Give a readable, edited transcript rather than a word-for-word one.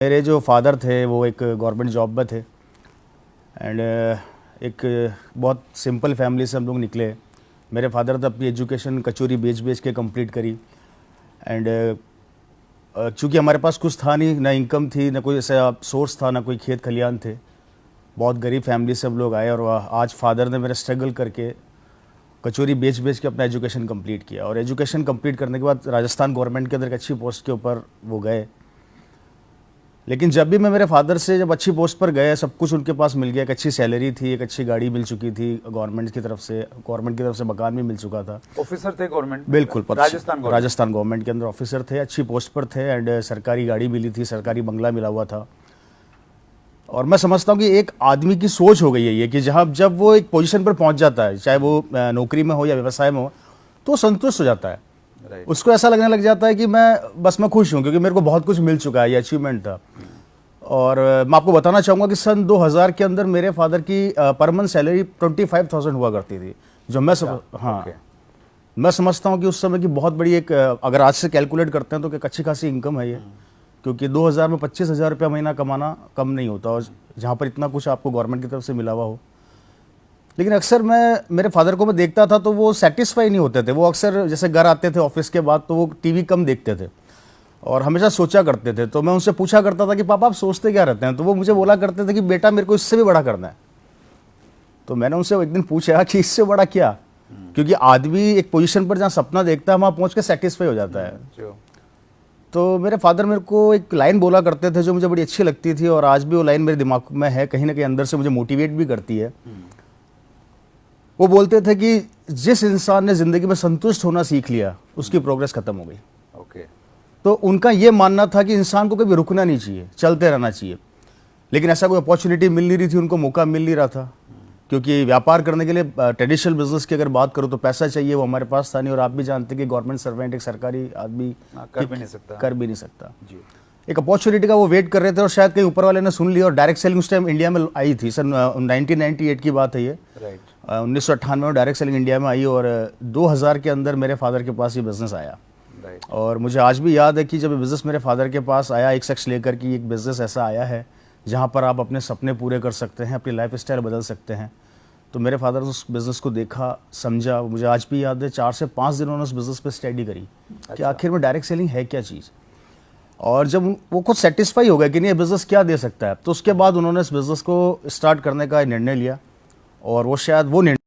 मेरे जो फादर थे वो एक गवर्नमेंट जॉब में थे एंड एक बहुत सिंपल फैमिली से हम लोग निकले। मेरे फादर तो अपनी एजुकेशन कचौरी बेच बेच के कंप्लीट करी एंड चूँकि हमारे पास कुछ था नहीं, ना इनकम थी, ना कोई ऐसा सोर्स था, ना कोई खेत खलियान थे। बहुत गरीब फैमिली से हम लोग आए और आज फादर ने मेरा स्ट्रगल करके कचौरी बेच बेच के अपना एजुकेशन कंप्लीट किया और एजुकेशन कंप्लीट करने के बाद राजस्थान गवर्नमेंट के अंदर एक अच्छी पोस्ट के ऊपर वो गए। लेकिन जब भी मैं मेरे फादर से जब अच्छी पोस्ट पर गए, सब कुछ उनके पास मिल गया, एक अच्छी सैलरी थी, एक अच्छी गाड़ी मिल चुकी थी गवर्नमेंट की तरफ से मकान भी मिल चुका था। ऑफिसर थे गवर्नमेंट? बिल्कुल, राजस्थान गवर्नमेंट के अंदर ऑफिसर थे, अच्छी पोस्ट पर थे एंड सरकारी गाड़ी मिली थी, सरकारी बंगला मिला हुआ था। और मैं समझता हूँ कि एक आदमी की सोच हो गई है ये कि जब वो एक पोजीशन पर पहुंच जाता है, चाहे वो नौकरी में हो या व्यवसाय में हो, तो संतुष्ट हो जाता है। उसको ऐसा लगने लग जाता है कि मैं खुश हूँ क्योंकि मेरे को बहुत कुछ मिल चुका है, ये अचीवमेंट था। और मैं आपको बताना चाहूँगा कि सन 2000 के अंदर मेरे फादर की पर मंथ सैलरी 25,000 हुआ करती थी, जो मैं समझता हूँ कि उस समय की बहुत बड़ी एक, अगर आज से कैलकुलेट करते हैं तो एक अच्छी खासी इनकम है ये, क्योंकि 2000 में 25,000 रुपया महीना कमाना कम नहीं होता, और जहाँ पर इतना कुछ आपको गवर्नमेंट की तरफ से मिला हुआ हो। लेकिन अक्सर मेरे फादर को मैं देखता था तो वो सेटिस्फाई नहीं होते थे। वो अक्सर जैसे घर आते थे ऑफिस के बाद तो वो टीवी कम देखते थे और हमेशा सोचा करते थे। तो मैं उनसे पूछा करता था कि पापा आप सोचते क्या रहते हैं? तो वो मुझे बोला करते थे कि बेटा मेरे को इससे भी बड़ा करना है। तो मैंने उनसे एक दिन पूछा कि इससे बड़ा क्या? क्योंकि आदमी एक पोजीशन पर जहाँ सपना देखता है वहाँ पहुँच के सेटिस्फाई हो जाता है। तो मेरे फादर मेरे को एक लाइन बोला करते थे जो मुझे बड़ी अच्छी लगती थी और आज भी वो लाइन मेरे दिमाग में है, कहीं ना कहीं अंदर से मुझे मोटिवेट भी करती है। वो बोलते थे कि जिस इंसान ने जिंदगी में संतुष्ट होना सीख लिया उसकी प्रोग्रेस खत्म हो गई। तो उनका ये मानना था कि इंसान को कभी रुकना नहीं चाहिए, चलते रहना चाहिए। लेकिन ऐसा कोई अपॉर्चुनिटी मिल नहीं रही थी, उनको मौका मिल नहीं रहा था, क्योंकि व्यापार करने के लिए ट्रेडिशनल बिजनेस की अगर बात करूँ तो पैसा चाहिए, वो हमारे पास था नहीं। और आप भी जानते हैं कि गवर्नमेंट सर्वेंट एक सरकारी आदमी कर भी नहीं सकता। एक अपॉर्चुनिटी का वो वेट कर रहे थे और शायद कहीं ऊपर वाले ने सुन लिया और डायरेक्ट सेलिंग उस टाइम इंडिया में आई थी। सन 1998 की बात है ये, 1998 में डायरेक्ट सेलिंग इंडिया में आई और 2000 के अंदर मेरे फादर के पास ये बिजनेस आया। और मुझे आज भी याद है कि जब बिज़नेस मेरे फादर के पास आया, एक शख्स लेकर कि एक बिज़नेस ऐसा आया है जहाँ पर आप अपने सपने पूरे कर सकते हैं, अपनी लाइफ स्टाइल बदल सकते हैं। तो मेरे फादर उस बिज़नेस को देखा, समझा। मुझे आज भी याद है 4 से 5 दिन उन्होंने उस बिज़नेस पे स्टडी करी कि आखिर में डायरेक्ट सेलिंग है क्या चीज़। और जब वो खुद सेटिस्फाई हो गया कि नहीं ये बिज़नेस क्या दे सकता है, तो उसके बाद उन्होंने इस बिज़नेस को स्टार्ट करने का निर्णय लिया। और वो शायद वो निर्णय